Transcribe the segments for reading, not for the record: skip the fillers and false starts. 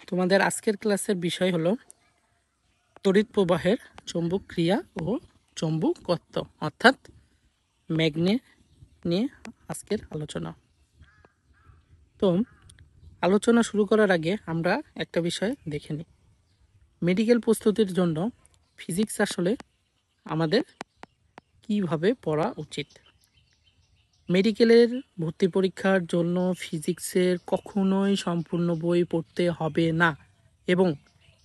তোমাদের আজকের ক্লাসের বিষয় হলো তড়িৎ প্রবাহের চৌম্বক ক্রিয়া ও চৌম্বকত্ব অর্থাৎ ম্যাগনেট নিয়ে আজকের আলোচনা। তো আলোচনা শুরু করার আগে আমরা একটা বিষয় দেখে নিই। মেডিকেল প্রস্তুতির জন্য ফিজিক্স আসলে আমাদের কিভাবে পড়া উচিত। মেডিকেলের ভর্তি পরীক্ষার জন্য ফিজিক্সের কখনোই সম্পূর্ণ বই পড়তে হবে না এবং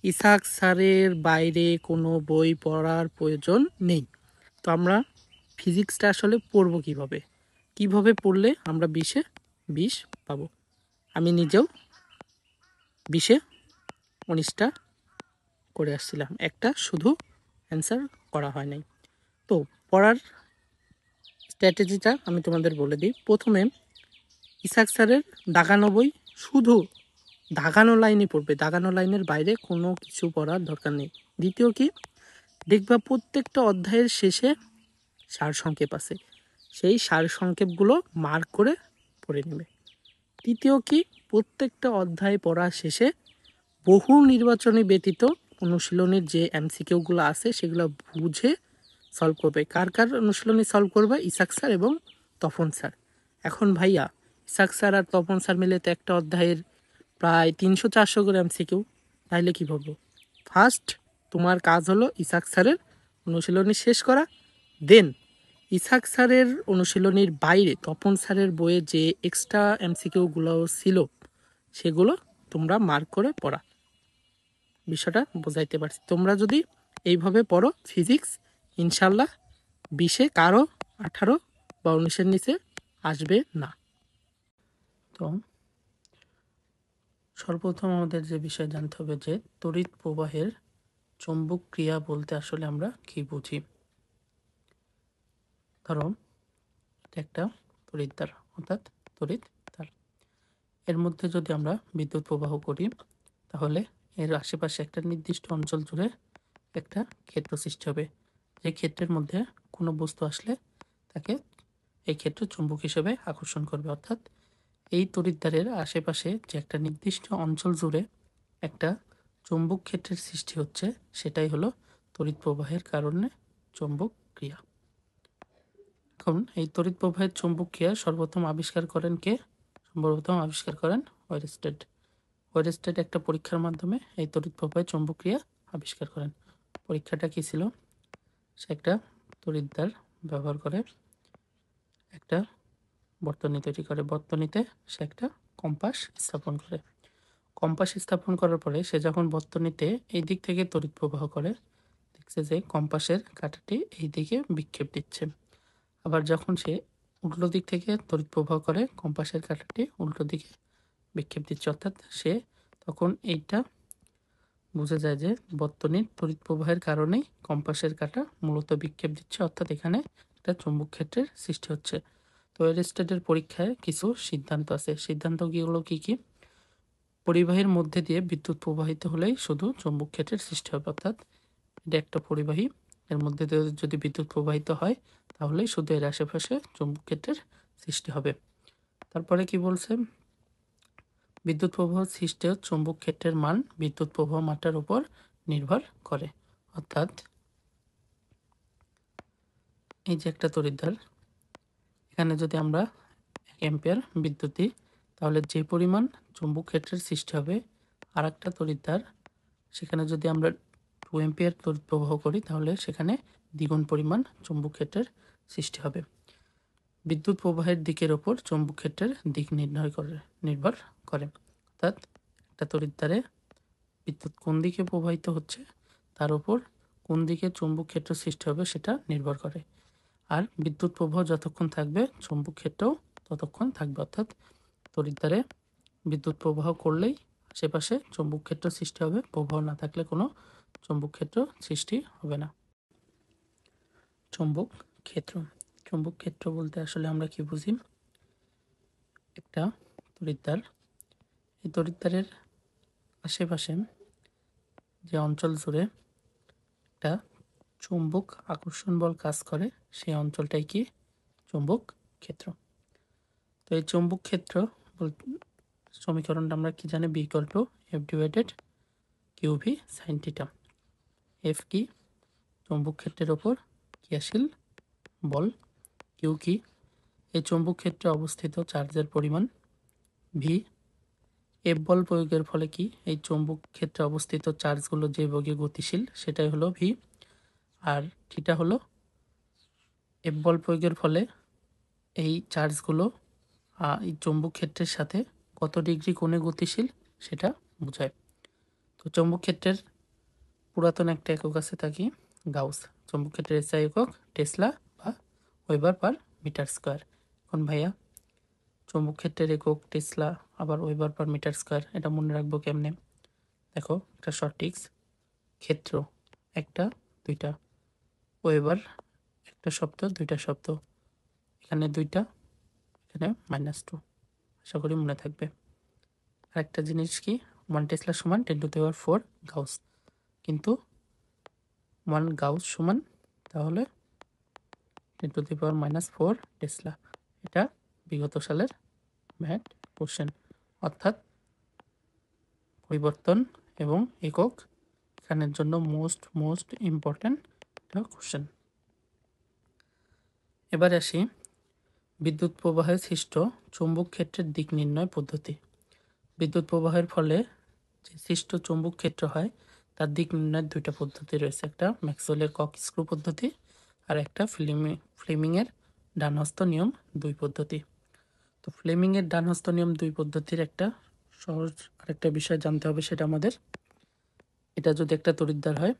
ইসাক স্যারের বাইরে কোনো বই পড়ার প্রয়োজন নেই। তো আমরা ফিজিক্সটা আসলে পড়বো কিভাবে পড়লে আমরা 20-এ 20 পাবো। আমি নিজেও 20-এ 19টা করে আসছিলাম, একটা শুধু অ্যান্সার করা হয় নাই। তো পড়ার স্ট্র্যাটেজিটা আমি তোমাদের বলে দিই। প্রথমে ইসাক স্যারের দাগানো বই, শুধু দাগানো লাইনই পড়বে, দাগানো লাইনের বাইরে কোনো কিছু পড়ার দরকার নেই। দ্বিতীয় কি, দেখবা প্রত্যেকটা অধ্যায়ের শেষে সারসংক্ষেপ আছে, সেই সারসংক্ষেপগুলো মার্ক করে পড়ে নেবে। তৃতীয় কি, প্রত্যেকটা অধ্যায় পড়া শেষে বহু নির্বাচনী ব্যতীত অনুশীলনের যে এমসিকিউগুলো আছে সেগুলো বুঝে সলভ করবে। কার কার অনুশীলনী সলভ করবে? ইসাক স্যার এবং তপন স্যার। এখন ভাইয়া, ইসাক স্যার আর তপন স্যার মিলে তো একটা অধ্যায়ের প্রায় 300-400 করে এমসিকিউ, তাইলে কি ভাববো? ফার্স্ট তোমার কাজ হলো ইসাক স্যারের অনুশীলনী শেষ করা, দেন ইসাক স্যারের অনুশীলনীর বাইরে তপন স্যারের বইয়ে যে এক্সট্রা এমসিকিউগুলো ছিল সেগুলো তোমরা মার্ক করে পড়া। বিষয়টা বোঝাইতে পারছি? তোমরা যদি এইভাবে পড়ো ফিজিক্স, ইনশাল্লাহ 20-এ কারো 18 বা 19-এর নিচে আসবে না। তো সর্বপ্রথম আমাদের যে বিষয় জানতে হবে যে তড়িৎ প্রবাহের চৌম্বক ক্রিয়া বলতে আসলে আমরা কি বুঝি। ধরো এটা একটা তড়িৎদ্বার অর্থাৎ তড়িৎ তার, এর মধ্যে যদি আমরা বিদ্যুৎ প্রবাহ করি তাহলে এর আশেপাশে একটা নির্দিষ্ট অঞ্চল জুড়ে একটা ক্ষেত্র সৃষ্টি হবে। যে ক্ষেত্রের মধ্যে কোনো বস্তু আসলে তাকে এই ক্ষেত্র চুম্বক হিসেবে আকর্ষণ করবে। অর্থাৎ এই তড়িৎদ্বারের আশেপাশে যে একটা নির্দিষ্ট অঞ্চল জুড়ে একটা চৌম্বক ক্ষেত্রের সৃষ্টি হচ্ছে, সেটাই হলো তড়িৎ প্রবাহের কারণে চৌম্বক ক্রিয়া। এখন এই তড়িৎ প্রবাহের চৌম্বক ক্রিয়া সর্বপ্রথম আবিষ্কার করেন কে? সর্বপ্রথম আবিষ্কার করেন ওয়েরস্টেড। ওয়েরস্টেড একটা পরীক্ষার মাধ্যমে এই তড়িৎ প্রবাহের চৌম্বক ক্রিয়া আবিষ্কার করেন। পরীক্ষাটা কি ছিল? সে একটা তড়িৎদ্বার ব্যবহার করে একটা বর্তনী তৈরি করে। বর্তনীতে সে একটা কম্পাস স্থাপন করে। কম্পাস স্থাপন করার পরে সে যখন বর্তনীতে এই দিক থেকে তড়িৎ প্রবাহ করে, দেখছে যে কম্পাসের কাঁটাটি এই দিকে বিক্ষেপ দিচ্ছে। আবার যখন সে উল্টো দিক থেকে তড়িৎ প্রবাহ করে, কম্পাসের কাঁটাটি উল্টো দিকে বিক্ষেপ দিচ্ছে। অর্থাৎ সে তখন এইটা বুঝে যায় যে বর্তনীর তড়িৎ প্রবাহের কারণেই কম্পাসের কাঁটা মূলত বিক্ষেপ দিচ্ছে, অর্থাৎ এখানে একটা চৌম্বক ক্ষেত্রের সৃষ্টি হচ্ছে। তো ওয়েরস্টেডের পরীক্ষায় কিছু সিদ্ধান্ত আছে। সিদ্ধান্তগুলো কি কি? পরিবাহীর মধ্যে দিয়ে বিদ্যুৎ প্রবাহিত হলেই শুধু চৌম্বক ক্ষেত্রের সৃষ্টি হবে। অর্থাৎ এটা একটা পরিবাহী, এর মধ্যে দিয়ে যদি বিদ্যুৎ প্রবাহিত হয় তাহলেই শুধু এর আশেপাশে চৌম্বক ক্ষেত্রের সৃষ্টি হবে। তারপরে কি বলছে? বিদ্যুৎ প্রবাহ সৃষ্টে চৌম্বক ক্ষেত্রের মান বিদ্যুৎ প্রবাহ মাত্রার উপর নির্ভর করে। অর্থাৎ এই যে একটা তড়িৎদ্বার, এখানে যদি আমরা 1 অ্যাম্পিয়ার বিদ্যুৎ দিই তাহলে যে পরিমাণ চৌম্বক ক্ষেত্রের সৃষ্টি হবে, আর একটা তড়িৎদ্বার সেখানে যদি আমরা 2 অ্যাম্পিয়ার তড়িৎ প্রবাহ করি তাহলে সেখানে দ্বিগুণ পরিমাণ চৌম্বক ক্ষেত্রের সৃষ্টি হবে। বিদ্যুৎ প্রবাহের দিকের ওপর চৌম্বক ক্ষেত্রের দিক নির্ভর করে। অর্থাৎ একটা তড়িৎদ্বারে বিদ্যুৎ কোন দিকে প্রবাহিত হচ্ছে তার উপর কোন দিকে চৌম্বক ক্ষেত্র সৃষ্টি হবে সেটা নির্ভর করে। আর বিদ্যুৎ প্রবাহ যতক্ষণ থাকবে চৌম্বক ক্ষেত্রও ততক্ষণ থাকবে। অর্থাৎ তড়িৎদ্বারে বিদ্যুৎ প্রবাহ করলেই আশেপাশে চৌম্বক ক্ষেত্র সৃষ্টি হবে, প্রবাহ না থাকলে কোনো চৌম্বক ক্ষেত্র সৃষ্টি হবে না। চৌম্বক ক্ষেত্র, চৌম্বক ক্ষেত্র বলতে আসলে আমরা কি বুঝি? একটা তড়িৎদ্বার, এই তড়িৎদ্বারের আশেপাশে যে অঞ্চল জুড়ে একটা চৌম্বক আকর্ষণ বল কাজ করে সেই অঞ্চলটাই কি? চৌম্বক ক্ষেত্র। তো এই চৌম্বক ক্ষেত্র সমীকরণটা আমরা কি জানি, B equal to F divided QV sine theta. F কি, চৌম্বক ক্ষেত্রের ওপর ক্রিয়াশীল বল। কিউ কি, এই চৌম্বক ক্ষেত্রে অবস্থিত চার্জের পরিমাণ। ভি, এফ বল প্রয়োগের ফলে কি এই চৌম্বক ক্ষেত্রে অবস্থিত চার্জগুলো যে বেগে গতিশীল সেটাই হলো ভি। আর থিটা হলো এফ বল প্রয়োগের ফলে এই চার্জগুলো এই চৌম্বক ক্ষেত্রের সাথে কত ডিগ্রি কোণে গতিশীল সেটা বোঝায়। তো চৌম্বক ক্ষেত্রের পুরাতন একটা একক আছে তা কি, গাউস। চৌম্বক ক্ষেত্রের এসআই একক টেসলা বা ওয়েবার পার মিটার স্কোয়ার। এখন ভাইয়া চৌম্বক ক্ষেত্রের একক টেসলা আবার ওয়েবার পার মিটার স্কোয়ার, এটা মনে রাখবো কেমনে? দেখো একটা শর্ট টিক্স, ক্ষেত্র একটা দুইটা, ওয়েবার একটা শব্দ দুইটা শব্দ, এখানে দুইটা এখানে -2, আশা করি মনে থাকবে। আর একটা জিনিস কি, 1 টেসলা সমান 10⁴ গাউস, কিন্তু 1 গাউস সমান তাহলে 10⁻⁻4 টেসলা। এটা বিগত সালের ম্যাথ কোশ্চেন, অর্থাৎ পরিবর্তন এবং একক এখানের জন্য মোস্ট ইম্পর্টেন্ট একটা কোশ্চেন। এবার আসি বিদ্যুৎ প্রবাহে সৃষ্ট চৌম্বক ক্ষেত্রের দিক নির্ণয় পদ্ধতি। বিদ্যুৎ প্রবাহের ফলে যে সৃষ্ট চৌম্বক ক্ষেত্র হয় তার দিক নির্ণয়ের দুইটা পদ্ধতি রয়েছে, একটা ম্যাক্সওয়েলের কক স্ক্রু পদ্ধতি আর একটা ফ্লেমিংয়ের ডানহস্ত নিয়ম 2 পদ্ধতি। তো ফ্লেমিংয়ের ডানহস্ত নিয়ম 2 পদ্ধতির একটা সহজ আরেকটা বিষয় জানতে হবে, সেটা আমাদের, এটা যদি একটা তড়িৎদ্বার হয়,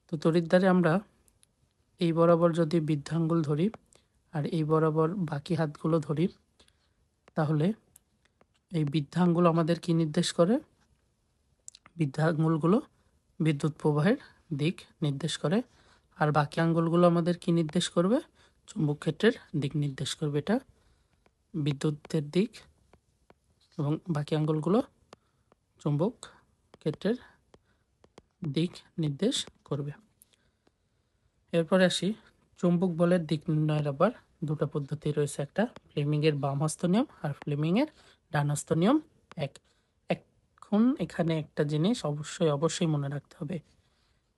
তো তড়িৎদ্বারে আমরা এই বরাবর যদি বৃদ্ধাঙ্গুল ধরি আর এই বরাবর বাকি হাতগুলো ধরি, তাহলে এই বৃদ্ধাঙ্গুল আমাদের কি নির্দেশ করে, বৃদ্ধাঙ্গুলগুলো বিদ্যুৎ প্রবাহের দিক নির্দেশ করে, আর বাকি আঙ্গুলগুলো আমাদের কি নির্দেশ করবে, চৌম্বক ক্ষেত্রের দিক নির্দেশ করবে। এটা বিদ্যুতের দিক এবং বাকি আঙ্গুলগুলো চৌম্বক ক্ষেত্রের দিক নির্দেশ করবে। এরপরে আসি চৌম্বক বলের দিক নির্ণয়ের আবার দুটো পদ্ধতি রয়েছে, একটা ফ্লেমিংয়ের বামহস্ত নিয়ম আর ফ্লেমিংয়ের ডানহস্ত নিয়ম 1। এখন এখানে একটা জিনিস অবশ্যই মনে রাখতে হবে,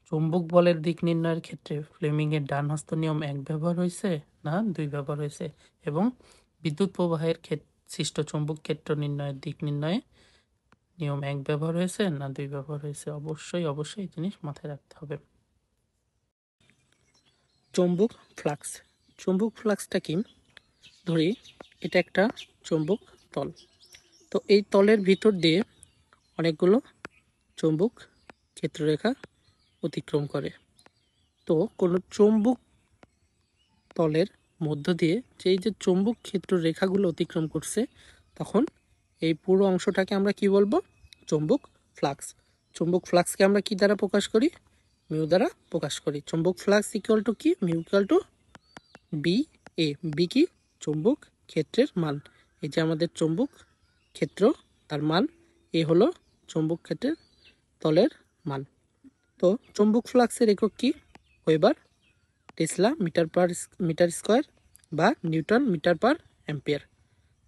চৌম্বক বলের দিক নির্ণয়ের ক্ষেত্রে ফ্লেমিংয়ের ডানহস্ত নিয়ম 1 ব্যবহার হয়েছে না 2 ব্যবহার হয়েছে, এবং বিদ্যুৎ প্রবাহের সৃষ্ট চৌম্বক ক্ষেত্র নির্ণয়ের দিক নির্ণয়ে নিয়ম 1 ব্যবহার হয়েছে না 2 ব্যবহার হয়েছে, অবশ্যই এই জিনিস মাথায় রাখতে হবে। চৌম্বক ফ্লাক্স, চৌম্বক ফ্লাক্সটা কি, ধরি এটা একটা চৌম্বক তল, তো এই তলের ভিতর দিয়ে অনেকগুলো চৌম্বক ক্ষেত্ররেখা অতিক্রম করে। তো কোনো চৌম্বক তলের মধ্য দিয়ে যে চৌম্বক ক্ষেত্র রেখাগুলো অতিক্রম করছে, তখন এই পুরো অংশটাকে আমরা কি বলবো, চৌম্বক ফ্লাক্স। চৌম্বক ফ্লাক্সকে আমরা কি দ্বারা প্রকাশ করি, মিউ দ্বারা প্রকাশ করি। চৌম্বক ফ্লাক্স ইকুয়াল টু কি, mu equal to B A. B কি, চৌম্বক ক্ষেত্রের মান, এই যে আমাদের চৌম্বক ক্ষেত্র তার মান, এ হলো চৌম্বক ক্ষেত্রের তলের মান। তো চৌম্বক ফ্লাক্সের একক কি, ওয়েবার টেসলা মিটার স্কোয়ার বা নিউটন মিটার পার অ্যাম্পিয়ার।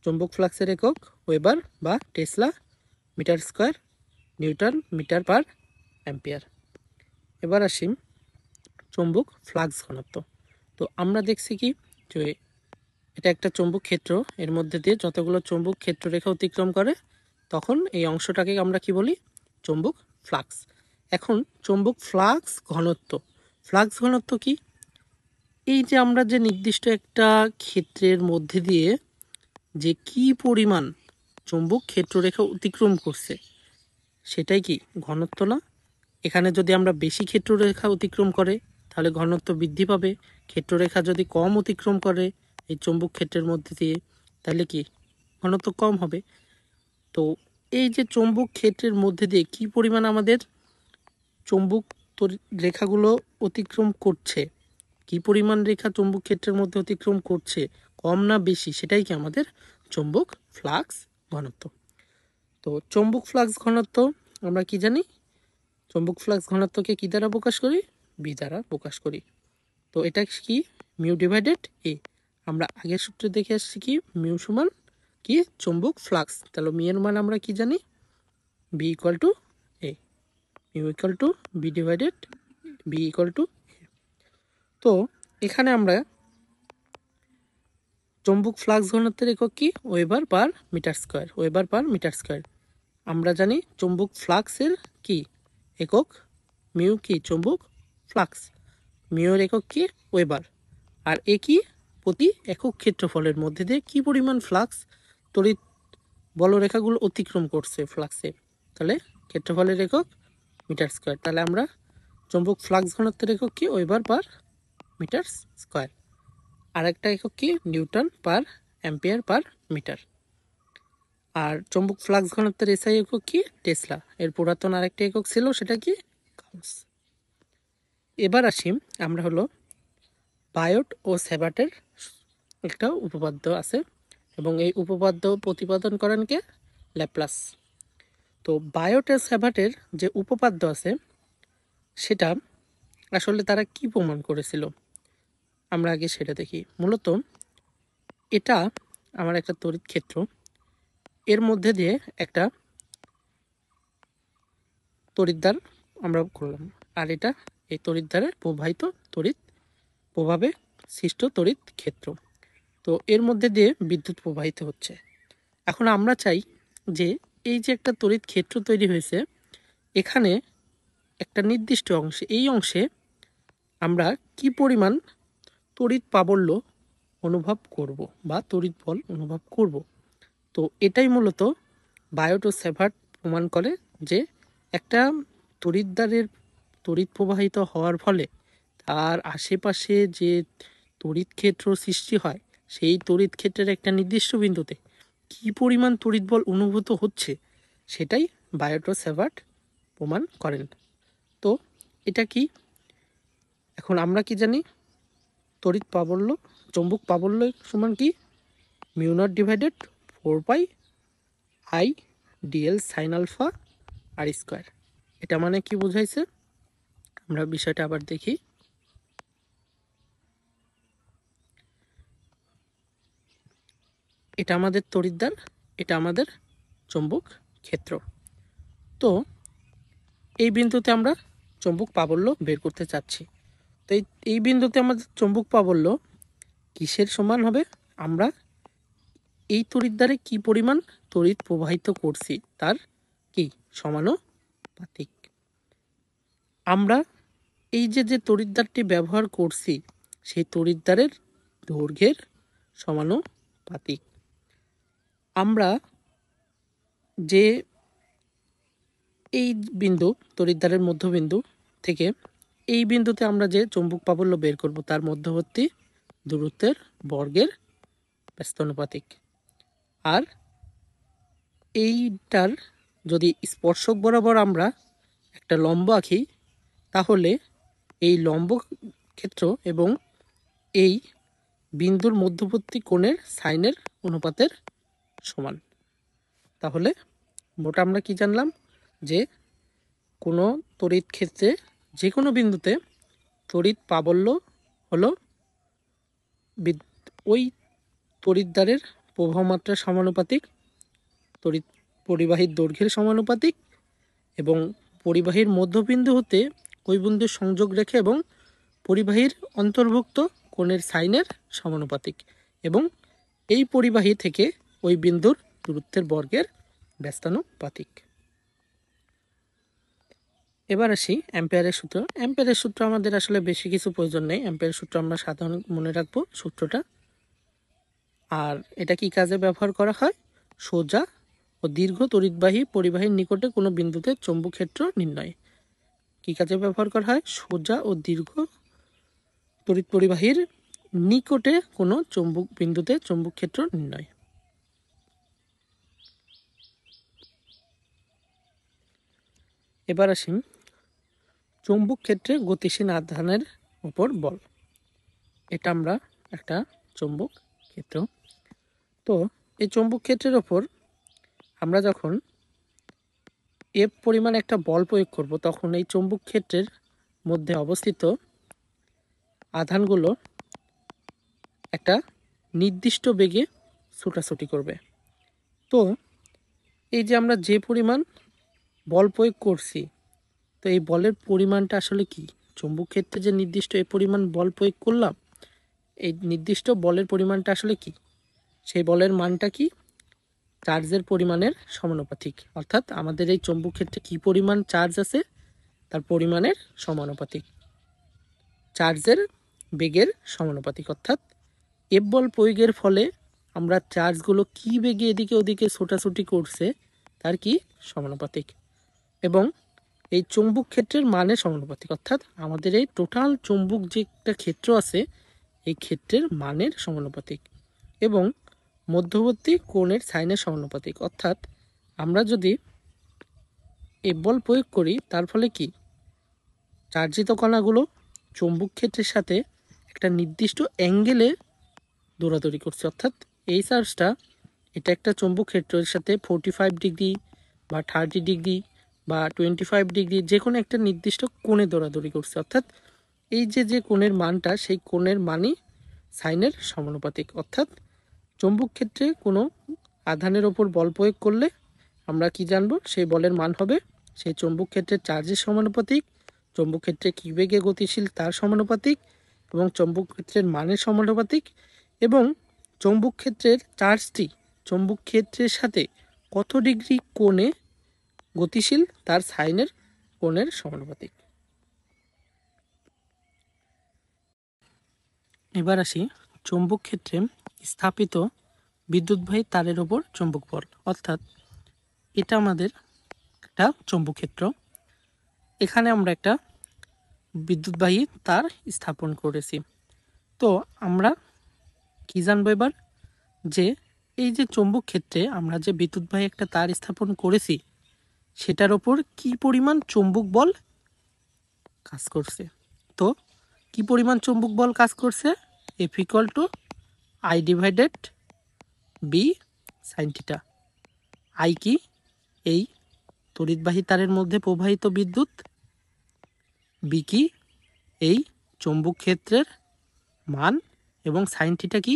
চৌম্বক ফ্লাক্সের একক ওয়েবার বা tesla, metre square, newton metre per ampere. এবার আসি চৌম্বক ফ্লাক্স ঘনত্ব। তো আমরা দেখছি কি, যে এটা একটা চৌম্বক ক্ষেত্র, এর মধ্যে দিয়ে যতগুলো চৌম্বক ক্ষেত্র রেখা অতিক্রম করে, তখন এই অংশটাকে আমরা কি বলি, চৌম্বক ফ্লাক্স। এখন চৌম্বক ফ্লাক্স ঘনত্ব কি, এই যে আমরা যে নির্দিষ্ট একটা ক্ষেত্রের মধ্যে দিয়ে যে কি পরিমাণ চৌম্বক ক্ষেত্ররেখা অতিক্রম করছে সেটাই কি ঘনত্ব না? এখানে যদি আমরা বেশি ক্ষেত্ররেখা অতিক্রম করে তাহলে ঘনত্ব বৃদ্ধি পাবে, ক্ষেত্ররেখা যদি কম অতিক্রম করে এই চৌম্বক ক্ষেত্রের মধ্যে দিয়ে তাহলে কি ঘনত্ব কম হবে। তো এই যে চৌম্বক ক্ষেত্রের মধ্যে দিয়ে কি পরিমাণ আমাদের চৌম্বক রেখাগুলো অতিক্রম করছে, কি পরিমাণ রেখা চৌম্বক ক্ষেত্রের মধ্যে অতিক্রম করছে, কম না বেশি, সেটাই কি আমাদের চৌম্বক ফ্লাক্স ঘনত্ব। তো চৌম্বক ফ্লাক্স ঘনত্ব আমরা কি জানি, চৌম্বক ফ্লাক্স ঘনত্বকে কি দ্বারা প্রকাশ করি, বি দ্বারা প্রকাশ করি। তো এটা কি, মিউ ডিভাইডেড এ। আমরা আগের সূত্রে দেখে আসছি কি, মিউ সমান কি চুম্বক ফ্লাক্স। তাহলে মিউ এর মান আমরা কি জানি, B equal to A, mu equal to B divided B equal to A. তো এখানে আমরা চুম্বক ফ্লাক্স ঘনত্বের একক কি, weber per metre square, weber per metre square. আমরা জানি চুম্বক ফ্লাক্সের কি একক, মিউ কি চুম্বক ফ্লাক্স, মিউ এর একক কি ওয়েবার, আর এ কি প্রতি একক ক্ষেত্রফলের মধ্যে দিয়ে কি পরিমাণ ফ্লাক্স তড়িৎ বলরেখাগুলো অতিক্রম করছে ফ্লাক্সে, তাহলে ক্ষেত্রফলের একক মিটার স্কোয়ার। তাহলে আমরা চুম্বক ফ্লাক্স ঘনত্বের একক কি ওয়েবার পার মিটার স্কোয়ার, আর একটা একক কি newton per ampere per metre. আর চুম্বক ফ্লাক্স ঘনত্বের এসআই একক কি টেসলা, এর পুরাতন আরেকটা একক ছিল সেটা কি গাউস। এবার আসি আমরা হলো বায়ট ও সেবাটের একটা উপপাদ্য আছে, এবং এই উপপাদ্য প্রতিপাদন করেন কে ল্যাপ্লাস। তো বায়ট ও সেবাটের যে উপপাদ্য আছে সেটা আসলে তারা কি প্রমাণ করেছিল আমরা আগে সেটা দেখি। মূলত এটা আমার একটা তড়িৎ ক্ষেত্র, এর মধ্যে দিয়ে একটা তড়িৎদ্বার আমরা করলাম, আর এটা এই তড়িৎদ্বারে প্রবাহিত তড়িৎ প্রভাবে সৃষ্ট তড়িৎ ক্ষেত্র। তো এর মধ্যে দিয়ে বিদ্যুৎ প্রবাহিত হচ্ছে। এখন আমরা চাই যে এই যে একটা তড়িৎ ক্ষেত্র তৈরি হয়েছে, এখানে একটা নির্দিষ্ট অংশে, এই অংশে আমরা কি পরিমাণ তড়িৎ প্রাবল্য অনুভব করব বা তড়িৎ বল অনুভব করব। তো এটাই মূলত বায়ট ও সেভার্ট প্রমাণ করে যে একটা তড়িৎদ্বারের তড়িৎ প্রবাহিত হওয়ার ফলে তার আশেপাশে যে তড়িৎ ক্ষেত্র সৃষ্টি হয়, সেই তড়িৎ ক্ষেত্রের একটা নির্দিষ্ট বিন্দুতে কি পরিমাণ তড়িৎ বল অনুভূত হচ্ছে, সেটাই বায়ট ও সেভার্ট প্রমাণ করেন। তো এটা কি, এখন আমরা কি জানি তড়িৎ প্রাবল্য, চৌম্বক প্রাবল্য সমান কি mu naught divided 4 pi I DL sine alpha R square. এটা মানে কি বোঝাইছে, আমরা বিষয়টা আবার দেখি। এটা আমাদের তড়িৎদ্বার, এটা আমাদের চৌম্বক ক্ষেত্র। তো এই বিন্দুতে আমরা চৌম্বক প্রাবল্য বের করতে চাচ্ছি। তো এই বিন্দুতে আমাদের চৌম্বক প্রাবল্য কিসের সমান হবে, আমরা এই তড়িৎদ্বারে কি পরিমাণ তড়িৎ প্রবাহিত করছি তার কি সমানুপাতিক। আমরা এই যে যে তড়িৎদ্বারটি ব্যবহার করছি সেই তড়িৎদ্বারের দৈর্ঘ্যের সমানুপাতিক। আমরা যে এই বিন্দু তড়িৎদ্বারের মধ্যবিন্দু থেকে এই বিন্দুতে আমরা যে চৌম্বক প্রাবল্য বের করব তার মধ্যবর্তী দূরত্বের বর্গের ব্যস্তানুপাতিক। আর এইটার যদি স্পর্শক বরাবর আমরা একটা লম্ব আঁকি, তাহলে এই লম্ব ক্ষেত্র এবং এই বিন্দুর মধ্যবর্তী কোণের সাইনের অনুপাতের সমান। তাহলে মোটা আমরা কি জানলাম যে কোনো তড়িৎ ক্ষেত্রে যে কোনো বিন্দুতে তড়িৎ প্রাবল্য হলো ওই তড়িৎদ্বারের প্রবাহমাত্রার সমানুপাতিক, তড়িৎ পরিবাহীর দৈর্ঘ্যের সমানুপাতিক, এবং পরিবাহীর মধ্যবিন্দু হতে ওই বিন্দুর সংযোগ রেখে এবং পরিবাহীর অন্তর্ভুক্ত কোণের সাইনের সমানুপাতিক, এবং এই পরিবাহী থেকে ওই বিন্দুর দূরত্বের বর্গের ব্যস্তানুপাতিক। এবার আসি অ্যাম্পিয়ারের সূত্র। অ্যাম্পিয়ারের সূত্র আমাদের আসলে বেশি কিছু প্রয়োজন নেই, অ্যাম্পিয়ারের সূত্র আমরা সাধারণ মনে রাখবো সূত্রটা। আর এটা কি কাজে ব্যবহার করা হয়, সোজা ও দীর্ঘ তড়িৎবাহী পরিবাহীর নিকটে কোনো বিন্দুতে চৌম্বক ক্ষেত্র নির্ণয়। কি কাজে ব্যবহার করা হয়, সোজা ও দীর্ঘ তড়িৎ পরিবাহীর নিকটে কোনো চৌম্বক বিন্দুতে চৌম্বক ক্ষেত্র নির্ণয়। এবার আসি চৌম্বক ক্ষেত্রে গতিশীল আধানের উপর বল। এটা আমরা একটা চৌম্বক ক্ষেত্র। তো এই চৌম্বক ক্ষেত্রের ওপর আমরা যখন এফ পরিমাণ একটা বল প্রয়োগ করব, তখন এই চৌম্বক ক্ষেত্রের মধ্যে অবস্থিত আধানগুলো একটা নির্দিষ্ট বেগে ছুটাছুটি করবে। তো এই যে আমরা যে পরিমাণ বল প্রয়োগ করছি, তো এই বলের পরিমাণটা আসলে কি? চৌম্বক ক্ষেত্রে যে নির্দিষ্ট এই পরিমাণ বল প্রয়োগ করলাম, এই নির্দিষ্ট বলের পরিমাণটা আসলে কি? সেই বলের মানটা কি? চার্জের পরিমাণের সমানুপাতিক। অর্থাৎ আমাদের এই চৌম্বক ক্ষেত্রে কি পরিমাণ চার্জ আছে তার পরিমাণের সমানুপাতিক, চার্জের বেগের সমানুপাতিক। অর্থাৎ এফ বল প্রয়োগের ফলে আমরা চার্জগুলো কি বেগে এদিকে ওদিকে ছোটাছুটি করছে তার কি সমানুপাতিক, এবং এই চৌম্বক ক্ষেত্রের মানের সমানুপাতিক। অর্থাৎ আমাদের এই টোটাল চৌম্বক যে একটা ক্ষেত্র আছে এই ক্ষেত্রের মানের সমানুপাতিক, এবং মধ্যবর্তী কোণের সাইনের সমানুপাতিক। অর্থাৎ আমরা যদি এফ বল প্রয়োগ করি তার ফলে কি চার্জিত কণাগুলো চৌম্বক ক্ষেত্রের সাথে একটা নির্দিষ্ট অ্যাঙ্গেলে দৌড়াদৌড়ি করছে। অর্থাৎ এই চার্জটা এটা একটা চৌম্বক ক্ষেত্রের সাথে 45 ডিগ্রি বা 30 ডিগ্রি বা 25 ডিগ্রি যে কোনো একটা নির্দিষ্ট কোণে দৌড়াদৌড়ি করছে। অর্থাৎ এই যে কোণের মানটা সেই কোণের মানই সাইনের সমানুপাতিক। অর্থাৎ চৌম্বক ক্ষেত্রে কোনো আধানের ওপর বল প্রয়োগ করলে আমরা কি জানবো? সেই বলের মান হবে সেই চৌম্বক ক্ষেত্রের চার্জের সমানুপাতিক, চৌম্বক ক্ষেত্রে কি বেগে গতিশীল তার সমানুপাতিক, এবং চৌম্বক ক্ষেত্রের মানের সমানুপাতিক, এবং চৌম্বক ক্ষেত্রের চার্জটি চৌম্বক ক্ষেত্রের সাথে কত ডিগ্রি কোণে গতিশীল তার সাইনের কোণের সমানুপাতিক। এবার আসি চৌম্বক ক্ষেত্রে স্থাপিত বিদ্যুৎবাহী তারের ওপর চৌম্বক বল। অর্থাৎ এটা আমাদের একটা চৌম্বক ক্ষেত্র, এখানে আমরা একটা বিদ্যুৎবাহী তার স্থাপন করেছি। তো আমরা কি জানবো এবার? যে এই যে চৌম্বক ক্ষেত্রে আমরা যে বিদ্যুৎবাহী একটা তার স্থাপন করেছি সেটার ওপর কি পরিমাণ চৌম্বক বল কাজ করছে। তো কি পরিমাণ চৌম্বক বল কাজ করছে? F equal to I divided B sine theta. I কি? এই তড়িৎবাহী তারের মধ্যে প্রবাহিত বিদ্যুৎ। বি কি? এই চৌম্বক ক্ষেত্রের মান। এবং সাইন থিটা কি?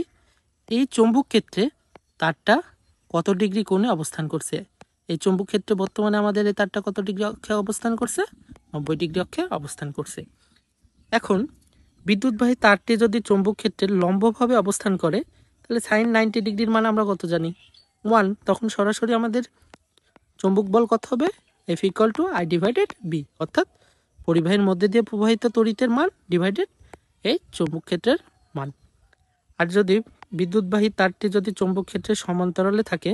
এই চৌম্বক ক্ষেত্রে তারটা কত ডিগ্রি কোণে অবস্থান করছে। এই চৌম্বক ক্ষেত্রে বর্তমানে আমাদের এই তারটা কত ডিগ্রি অক্ষে অবস্থান করছে? 90 ডিগ্রি অক্ষে অবস্থান করছে। এখন বিদ্যুৎবাহী তারটি যদি চৌম্বক ক্ষেত্রের লম্বভাবে অবস্থান করে তাহলে সাইন 90 ডিগ্রির মান আমরা কত জানি? 1। তখন সরাসরি আমাদের চৌম্বক বল কত হবে? F equal to I divided B. অর্থাৎ পরিবাহীর মধ্যে দিয়ে প্রবাহিত তড়িতের মান ডিভাইডেড এই চৌম্বক ক্ষেত্রের মান। আর যদি বিদ্যুৎবাহী তারটি যদি চৌম্বক ক্ষেত্রের সমান্তরালে থাকে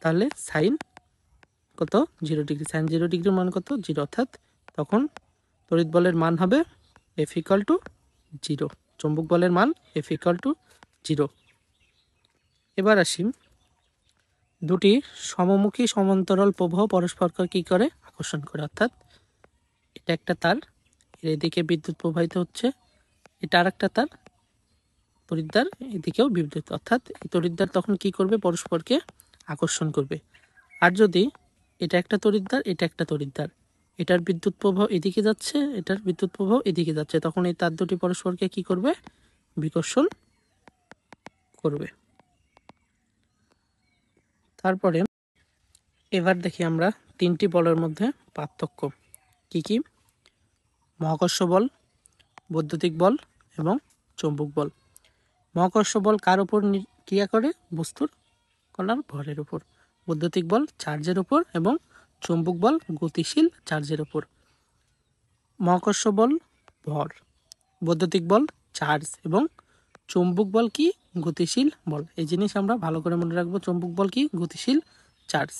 তাহলে সাইন কত? 0 ডিগ্রি। সাইন 0 ডিগ্রির মান কত? 0। অর্থাৎ তখন তড়িৎ বলের মান হবে এফ ইকুয়াল টু 0। চৌম্বক বলের মান এফ ইকুয়াল টু 0। এবার আসি দুটি সমমুখী সমান্তরাল প্রবাহ পরস্পরকে কি করে? আকর্ষণ করে। অর্থাৎ এটা একটা তার, এর এদিকে বিদ্যুৎ প্রবাহিত হচ্ছে, এটা আর একটা তার তড়িৎদ্বার, এদিকেও বিদ্যুৎ। অর্থাৎ এই তড়িৎদ্বার তখন কি করবে? পরস্পরকে আকর্ষণ করবে। আর যদি এটা একটা তড়িৎদ্বার, এটা একটা তড়িৎদ্বার, এটার বিদ্যুৎ প্রবাহ এদিকে যাচ্ছে, এটার বিদ্যুৎ প্রবাহ এদিকে যাচ্ছে, তখন এই তার দুটি পরস্পরকে কি করবে? বিকর্ষণ করবে। তারপরে এবার দেখি আমরা তিনটি বলের মধ্যে পার্থক্য কি কি? মহাকর্ষ বল, বৈদ্যুতিক বল এবং চৌম্বক বল। মহাকর্ষ বল কার উপর ক্রিয়া করে? বস্তুর কণার ভরের উপর। বৈদ্যুতিক বল চার্জের উপর, এবং চৌম্বক বল গতিশীল চার্জের উপর। মহাকর্ষ বল ভর, বৈদ্যুতিক বল চার্জ, এবং চৌম্বক বল কি? গতিশীল বল। এই জিনিস আমরা ভালো করে মনে রাখবো। চৌম্বক বল কি? গতিশীল চার্জ।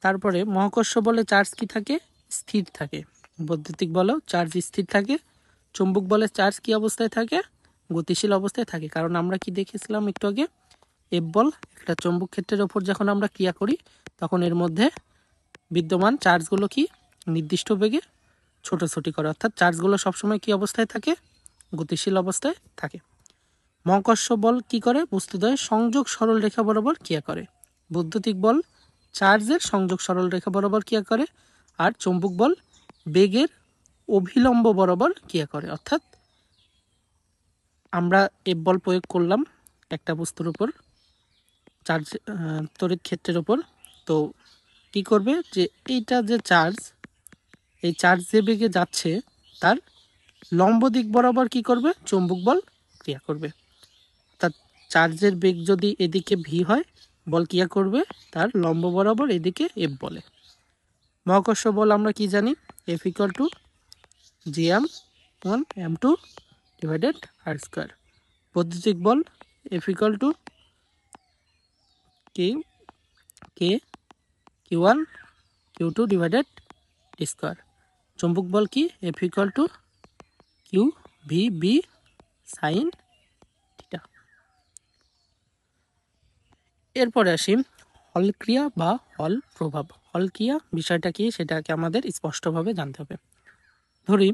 তারপরে মহাকর্ষ বলে চার্জ কি থাকে? স্থির থাকে। বৈদ্যুতিক বলেও চার্জ স্থির থাকে। চৌম্বক বলে চার্জ কি অবস্থায় থাকে? গতিশীল অবস্থায় থাকে। কারণ আমরা কি দেখেছিলাম একটু আগে? এফ বল একটা চৌম্বক ক্ষেত্রের ওপর যখন আমরা ক্রিয়া করি তখন এর মধ্যে বিদ্যমান চার্জগুলো কি নির্দিষ্ট বেগে ছোটাছুটি করে। অর্থাৎ চার্জগুলো সবসময় কি অবস্থায় থাকে? গতিশীল অবস্থায় থাকে। মহাকর্ষ বল কি করে? বস্তুদ্বয়ের সংযোগ সরল রেখা বরাবর ক্রিয়া করে। বৈদ্যুতিক বল চার্জের সংযোগ সরল রেখা বরাবর ক্রিয়া করে। আর চৌম্বক বল বেগের অভিলম্ব বরাবর ক্রিয়া করে। অর্থাৎ আমরা এফ বল প্রয়োগ করলাম একটা বস্তুর উপর, চার্জ তড়িৎ ক্ষেত্রের উপর। তো কি করবে যে এইটা যে চার্জ, এই চার্জ যে বেগে যাচ্ছে তার লম্ব দিক বরাবর কি করবে, চৌম্বক বল ক্রিয়া করবে। অর্থাৎ চার্জের বেগ যদি এদিকে ভি হয়, বল ক্রিয়া করবে তার লম্ব বরাবর এদিকে এফ বলে। মহাকর্ষ বল আমরা কি জানি, F equal to G M one M two divided R square. বৈদ্যুতিক বল F equal to K K Q one Q two divided T square. চুম্বক বল কি, F equal to Q V B sine theta. এরপরে আসি হল ক্রিয়া বা হল প্রভাব। হল ক্রিয়া বিষয়টা কি সেটাকে আমাদের স্পষ্টভাবে জানতে হবে। ধরি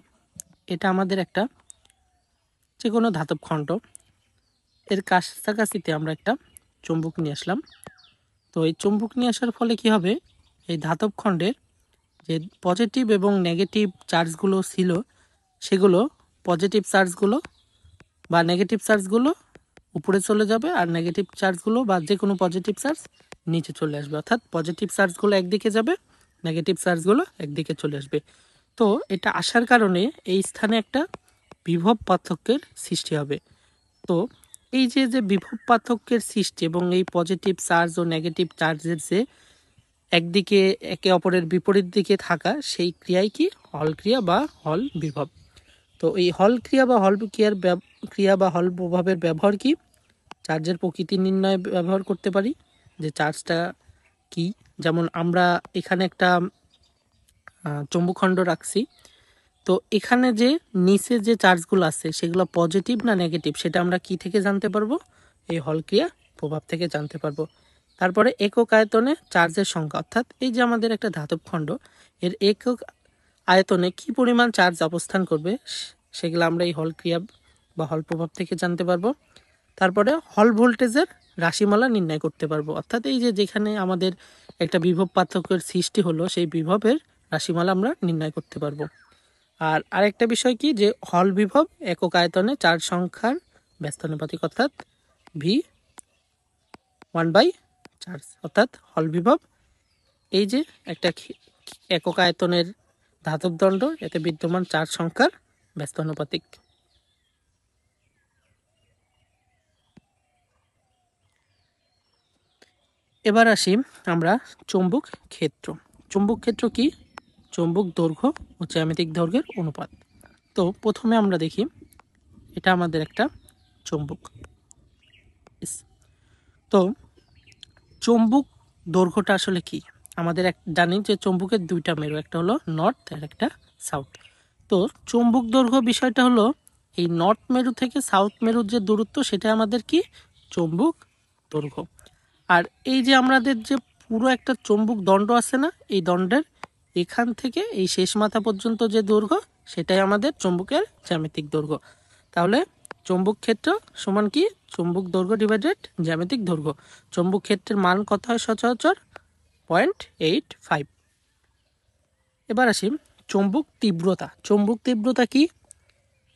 এটা আমাদের একটা যে কোনো ধাতব খণ্ড, এর কাছাকাছিতে আমরা একটা চুম্বক নিয়ে আসলাম। তো এই চুম্বক নিয়ে আসার ফলে কি হবে, এই ধাতব খণ্ডের যে পজিটিভ এবং নেগেটিভ চার্জগুলো ছিল সেগুলো, পজিটিভ চার্জগুলো বা নেগেটিভ চার্জগুলো উপরে চলে যাবে, আর নেগেটিভ চার্জগুলো বা যে কোনো পজিটিভ চার্জ নিচে চলে আসবে। অর্থাৎ পজিটিভ চার্জগুলো একদিকে যাবে, নেগেটিভ চার্জগুলো একদিকে চলে আসবে। তো এটা আসার কারণে এই স্থানে একটা বিভব পার্থক্যের সৃষ্টি হবে। তো এই যে যে বিভব পার্থক্যের সৃষ্টি এবং এই পজিটিভ চার্জ ও নেগেটিভ চার্জের যে একদিকে একে অপরের বিপরীত দিকে থাকা, সেই ক্রিয়াই কি হল ক্রিয়া বা হল বিভব। তো এই হল ক্রিয়া বা হল ক্রিয়া বা হল প্রভাবের ব্যবহার কি, চার্জের প্রকৃতি নির্ণয়ে ব্যবহার করতে পারি, যে চার্জটা কি। যেমন আমরা এখানে একটা চৌম্বকখণ্ড রাখছি, তো এখানে যে নিচে যে চার্জগুলো আছে সেগুলো পজিটিভ না নেগেটিভ সেটা আমরা কি থেকে জানতে পারবো, এই হল ক্রিয়া প্রভাব থেকে জানতে পারবো। তারপরে একক আয়তনে চার্জের সংখ্যা, অর্থাৎ এই যে আমাদের একটা ধাতব খণ্ড, এর একক আয়তনে কি পরিমাণ চার্জ অবস্থান করবে সেগুলো আমরা এই হল ক্রিয়া বা হল প্রভাব থেকে জানতে পারবো। তারপরে হল ভোল্টেজের রাশিমালা নির্ণয় করতে পারবো, অর্থাৎ এই যে যেখানে আমাদের একটা বিভব পার্থক্যের সৃষ্টি হলো সেই বিভবের রাশিমালা আমরা নির্ণয় করতে পারবো। আর আরেকটা বিষয় কি, যে হল বিভব একক আয়তনে চার্জ সংখ্যার ব্যস্তানুপাতিক, অর্থাৎ ভি ওয়ান বাই চার্জ। অর্থাৎ হল বিভব এই যে একটা একক আয়তনের ধাতব দণ্ড, এতে বিদ্যমান চার্জ সংখ্যার ব্যস্তানুপাতিক। এবার আসি আমরা চৌম্বক ক্ষেত্র। চৌম্বক ক্ষেত্র কি, চৌম্বক দৈর্ঘ্য ও জ্যামিতিক দৈর্ঘ্যের অনুপাত। তো প্রথমে আমরা দেখি এটা আমাদের একটা চৌম্বক। তো চৌম্বক দৈর্ঘ্যটা আসলে কি, আমাদের জানি যে চৌম্বকের দুইটা মেরু, একটা হলো নর্থ আর একটা সাউথ। তো চৌম্বক দৈর্ঘ্য বিষয়টা হলো এই নর্থ মেরু থেকে সাউথ মেরুর যে দূরত্ব সেটা আমাদের কি চৌম্বক দৈর্ঘ্য। আর এই যে আমাদের যে পুরো একটা চৌম্বক দণ্ড আছে না, এই দণ্ডের এখান থেকে এই শেষ মাথা পর্যন্ত যে দৈর্ঘ্য সেটাই আমাদের চৌম্বকের জ্যামিতিক দৈর্ঘ্য। তাহলে চৌম্বক ক্ষেত্র সমান কি, চৌম্বক দৈর্ঘ্য ডিভাইডেড জ্যামিতিক দৈর্ঘ্য। চৌম্বক ক্ষেত্রের মান কত হয় সচরাচর 0.85। এবার আসি চৌম্বক তীব্রতা। চৌম্বক তীব্রতা কি,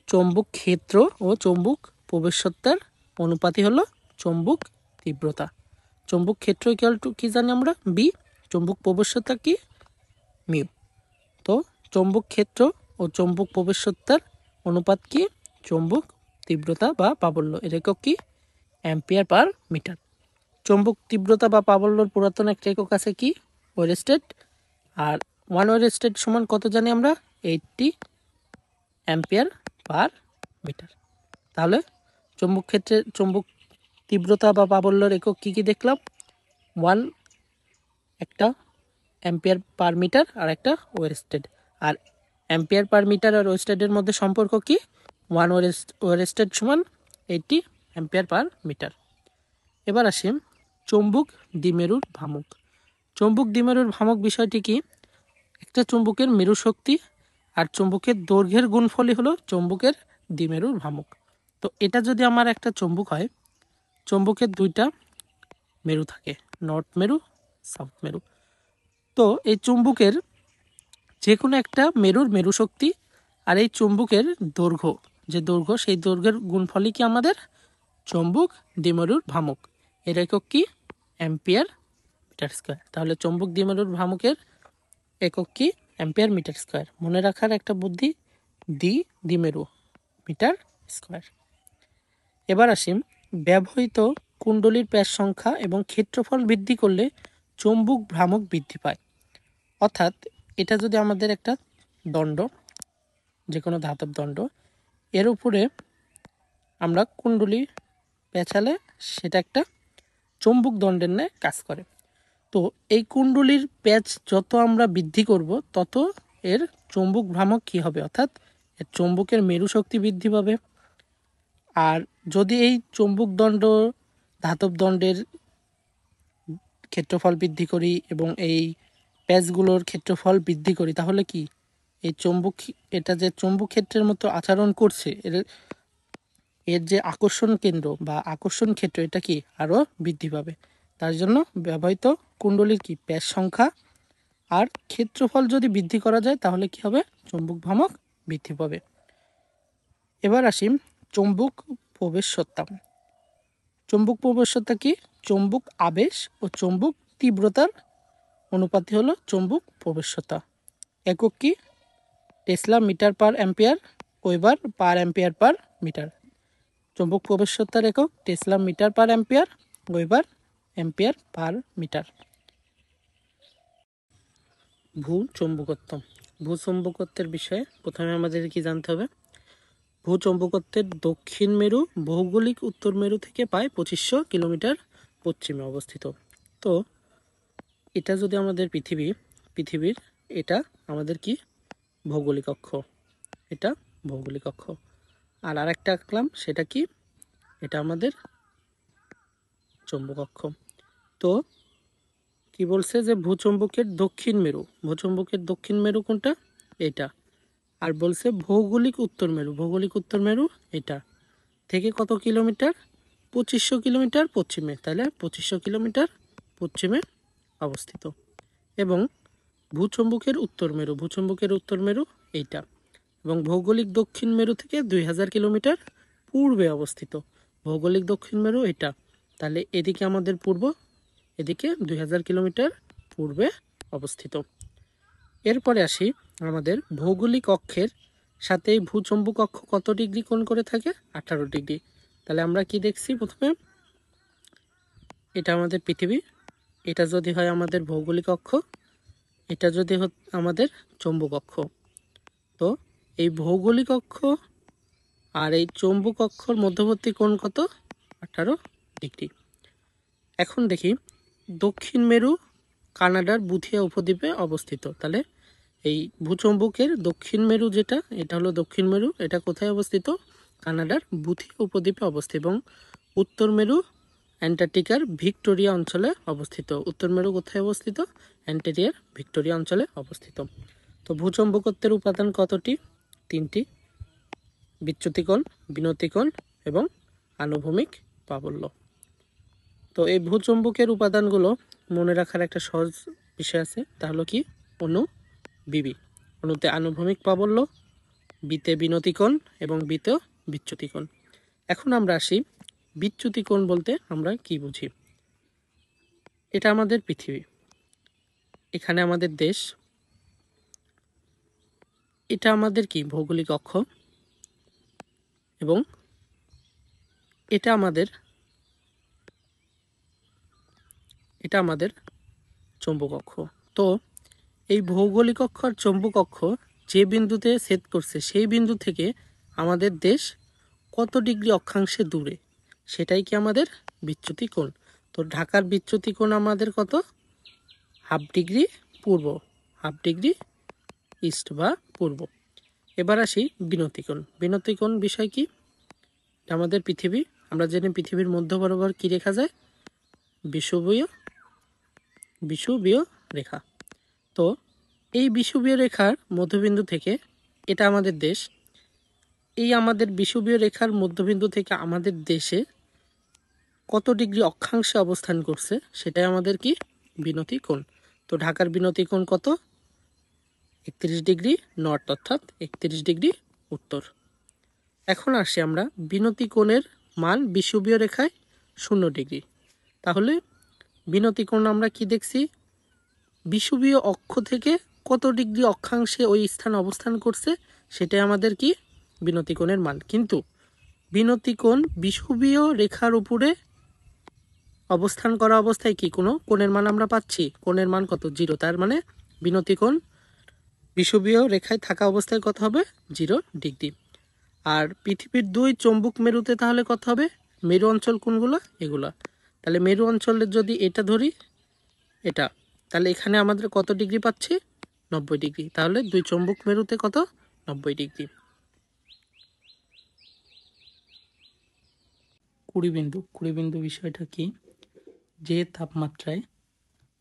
চৌম্বক ক্ষেত্র ও চৌম্বক প্রবেশত্বের অনুপাতই হলো চৌম্বক তীব্রতা। চৌম্বক ক্ষেত্র ইকুয়াল টু কি জানি আমরা বি, চৌম্বক প্রবেশতা কি মিউ। তো চৌম্বক ক্ষেত্র ও চৌম্বক প্রবেশত্বের অনুপাত কি, চৌম্বক তীব্রতা বা প্রাবল্য, এর একক কি অ্যাম্পিয়ার পার মিটার। চৌম্বক তীব্রতা বা প্রাবল্যর পুরাতন একটা একক আছে কি ওয়েরস্টেড, আর 1 ওয়েরস্টেড সমান কত জানি আমরা 80 অ্যাম্পিয়ার পার মিটার। তাহলে চৌম্বক ক্ষেত্রে চৌম্বক তীব্রতা বা প্রাবল্যর একক কি কি দেখলাম, 1 একটা অ্যাম্পিয়ার পার মিটার আর একটা ওয়েরস্টেড। আর অ্যাম্পিয়ার পার মিটার আর ওয়েরস্টেডের মধ্যে সম্পর্ক কি, 1 ওয়েরস্টেড সমান 80 অ্যাম্পিয়ার পার মিটার। এবার আসি চৌম্বক দ্বিমেরুর ভ্রামক। চৌম্বক দ্বিমেরুর ভ্রামক বিষয়টি কি, একটা চৌম্বকের মেরু শক্তি আর চৌম্বকের দৈর্ঘ্যের গুণফলই হলো চৌম্বকের দ্বিমেরুর ভ্রামক। তো এটা যদি আমার একটা চৌম্বক হয়, চৌম্বকের দুইটা মেরু থাকে, নর্থ মেরু সাউথ মেরু। তো এই চৌম্বকের যে কোনো একটা মেরুর মেরু শক্তি আর এই চৌম্বকের দৈর্ঘ্য, যে দৈর্ঘ্য সেই দৈর্ঘ্যের গুণফলই কি আমাদের চৌম্বক দ্বিমেরুর ভ্রামক, এর একক কি অ্যাম্পিয়ার মিটার স্কোয়ার। তাহলে চৌম্বক দ্বিমেরুর ভ্রামকের একক কি? Ampere metre square. মনে রাখার একটা বুদ্ধি, দ্বিমেরু মিটার স্কোয়ার। এবার আসি, ব্যবহৃত কুণ্ডলীর প্যাচ সংখ্যা এবং ক্ষেত্রফল বৃদ্ধি করলে চৌম্বক ভ্রামক বৃদ্ধি পায়। অর্থাৎ এটা যদি আমাদের একটা দণ্ড, যে কোনো ধাতব দণ্ড, এর উপরে আমরা কুণ্ডলী পেঁচালে সেটা একটা চৌম্বক দণ্ডের ন্যায় কাজ করে। তো এই কুণ্ডলীর প্যাচ যত আমরা বৃদ্ধি করব তত এর চৌম্বক ভ্রামক কী হবে, অর্থাৎ এর চৌম্বকের মেরু শক্তি বৃদ্ধি পাবে। আর যদি এই চৌম্বক দণ্ড ধাতব দণ্ডের ক্ষেত্রফল বৃদ্ধি করি এবং এই প্যাচগুলোর ক্ষেত্রফল বৃদ্ধি করি, তাহলে কি এই চৌম্বক, এটা যে চৌম্বক ক্ষেত্রের মতো আচরণ করছে, এর যে আকর্ষণ কেন্দ্র বা আকর্ষণ ক্ষেত্র, এটা কি আরও বৃদ্ধি পাবে। তার জন্য ব্যবহৃত কুণ্ডলীর কি প্যাচ সংখ্যা আর ক্ষেত্রফল যদি বৃদ্ধি করা যায় তাহলে কি হবে? চৌম্বক ভ্রামক বৃদ্ধি পাবে। এবার আসি চৌম্বক প্রবেশ্যতা। চৌম্বক প্রবেশ্যতা কি? চৌম্বক আবেশ ও চৌম্বক তীব্রতার অনুপাতই হলো চৌম্বক প্রবেশ্যতা। একক কি? Tesla metre per ampere, weber per ampere per metre. চৌম্বক প্রবেশ্যতার একক tesla metre per ampere, weber ampere per metre. ভূচৌম্বকত্ব। ভূচৌম্বকত্বের বিষয়ে প্রথমে আমাদের কি জানতে হবে? ভূচৌম্বকত্বের দক্ষিণ মেরু ভৌগোলিক উত্তর মেরু থেকে প্রায় 2500 কিলোমিটার পশ্চিমে অবস্থিত। তো এটা যদি আমাদের পৃথিবীর এটা আমাদের কি ভৌগোলিক অক্ষ, এটা ভৌগোলিক অক্ষ। আর আরেকটা আঁকলাম, সেটা কি? এটা আমাদের চৌম্বক অক্ষ। তো কি বলছে যে ভূচৌম্বকের দক্ষিণ মেরু কোনটা? এটা। আর বলছে ভৌগোলিক উত্তর মেরু এটা থেকে কত কিলোমিটার? 2500 কিলোমিটার পশ্চিমে। তাহলে 2500 কিলোমিটার পশ্চিমে অবস্থিত। এবং ভূচৌম্বকের উত্তর মেরু এইটা, এবং ভৌগোলিক দক্ষিণ মেরু থেকে 2000 কিলোমিটার পূর্বে অবস্থিত। ভৌগোলিক দক্ষিণ মেরু এটা, তাহলে এদিকে আমাদের পূর্ব, এদিকে 2000 কিলোমিটার পূর্বে অবস্থিত। এরপরে আসি, আমাদের ভৌগোলিক অক্ষের সাথে ভূচৌম্বক অক্ষ কত ডিগ্রি কোণ করে থাকে? 18 ডিগ্রি। তাহলে আমরা কি দেখছি? প্রথমে এটা আমাদের পৃথিবী, এটা যদি হয় আমাদের ভৌগোলিক অক্ষ, এটা যদি আমাদের চৌম্বক অক্ষ। তো এই ভৌগোলিক অক্ষ আর এই চৌম্বক অক্ষর মধ্যবর্তী কোণ কত? 18 ডিগ্রি। এখন দেখি, দক্ষিণ মেরু কানাডার বুথিয়া উপদ্বীপে অবস্থিত। তাহলে এই ভূচৌম্বকের দক্ষিণ মেরু যেটা, এটা হলো দক্ষিণ মেরু, এটা কোথায় অবস্থিত? কানাডার বুথিয়া উপদ্বীপে অবস্থিত। এবং উত্তর মেরু অ্যান্টার্কটিকার ভিক্টোরিয়া অঞ্চলে অবস্থিত। উত্তর মেরু কোথায় অবস্থিত? অ্যান্টার্কটিকার ভিক্টোরিয়া অঞ্চলে অবস্থিত। তো ভূচৌম্বকত্বের উপাদান কতটি? 3টি: বিচ্যুতিকোণ, বিনতিকোণ এবং আনুভূমিক প্রাবল্য। তো এই ভূচৌম্বকের উপাদানগুলো মনে রাখার একটা সহজ বিষয় আছে, তা হলো কি? অণু, বিবি। অণুতে আনুভূমিক প্রাবল্য, বিতে বিনতিকোণ এবং বিতে বিচ্যুতিকোণ। এখন আমরা আসি, বিচ্যুতিকোণ বলতে আমরা কি বুঝি? এটা আমাদের পৃথিবী, এখানে আমাদের দেশ, এটা আমাদের কি ভৌগোলিক অক্ষ, এবং এটা আমাদের চৌম্বক অক্ষ। তো এই ভৌগোলিক অক্ষ আর চৌম্বক অক্ষ যে বিন্দুতে ছেদ করছে, সেই বিন্দু থেকে আমাদের দেশ কত ডিগ্রি অক্ষাংশে দূরে, সেটাই কি আমাদের বিচ্যুতি কোণ। তো ঢাকার বিচ্যুতি কোণ আমাদের কত? 1/2 ডিগ্রি পূর্ব, 1/2 ডিগ্রি ইস্ট বা পূর্ব। এবার আসি বিনতিকোণ। বিনতিকোণ বিষয় কি? আমাদের পৃথিবী, আমরা জানি পৃথিবীর মধ্য বরাবর কি রেখা যায়? বিষুবীয় রেখা। তো এই বিষুবীয় রেখার মধ্যবিন্দু থেকে, এটা আমাদের দেশ, এই আমাদের বিষুবীয় রেখার মধ্যবিন্দু থেকে আমাদের দেশে কত ডিগ্রি অক্ষাংশে অবস্থান করছে, সেটাই আমাদের কি বিনতি কোণ। তো ঢাকার বিনতি কোণ কত? 31 ডিগ্রি নর্থ, অর্থাৎ 31 ডিগ্রি উত্তর। এখন আসি আমরা, বিনতি কোণের মান বিষুবীয় রেখায় 0 ডিগ্রি। তাহলে বিনতি কোণ আমরা কি দেখছি, বিষুবীয় অক্ষ থেকে কত ডিগ্রি অক্ষাংশে ওই স্থানে অবস্থান করছে সেটাই আমাদের কি বিনতি কোণের মান। কিন্তু বিনতি কোণ বিষুবীয় রেখার উপরে অবস্থান করা অবস্থায় কি কোনো কোণের মান আমরা পাচ্ছি, কোণের মান কত, 0। তার মানে বিনতি কোণ বিষুবীয় রেখায় থাকা অবস্থায় কত হবে, 0 ডিগ্রি। আর পৃথিবীর 2 চৌম্বক মেরুতে তাহলে কত হবে, মেরু অঞ্চল কোনগুলো, এগুলা। তাহলে মেরু অঞ্চলের যদি এটা ধরি, এটা, তাহলে এখানে আমাদের কত ডিগ্রি পাচ্ছি, 90 ডিগ্রি। তাহলে 2 চৌম্বক মেরুতে কত, 90 ডিগ্রি। 20 বিন্দু বিষয়টা কি, যে তাপমাত্রায়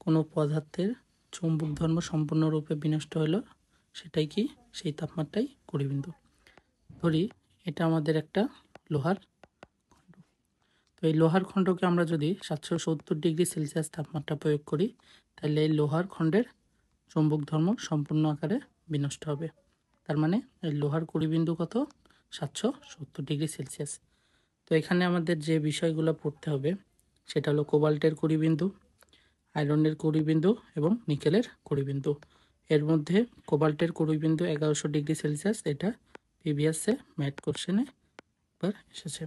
কোনো পদার্থের চৌম্বক ধর্ম সম্পূর্ণরূপে বিনষ্ট হলো সেটাই কি, সেই তাপমাত্রাই 20 বিন্দু। ধরি এটা আমাদের একটা লোহার খণ্ড। তো এই লোহার খণ্ডকে আমরা যদি 770 ডিগ্রি সেলসিয়াস তাপমাত্রা প্রয়োগ করি, তাহলে এই লোহার খণ্ডের চৌম্বক ধর্ম সম্পূর্ণ আকারে বিনষ্ট হবে। তার মানে এই লোহার 20 বিন্দু কত, 770 ডিগ্রি সেলসিয়াস। তো এখানে আমাদের যে বিষয়গুলো পড়তে হবে সেটা হলো কোবাল্টের 20 বিন্দু, আয়রনের 20 বিন্দু এবং নিকেলের 20 বিন্দু। এর মধ্যে কোবাল্টের 20 বিন্দু 1100 ডিগ্রি সেলসিয়াস, এটা প্রিভিয়াসে ম্যাথ কোশ্চেনে একবার এসেছে।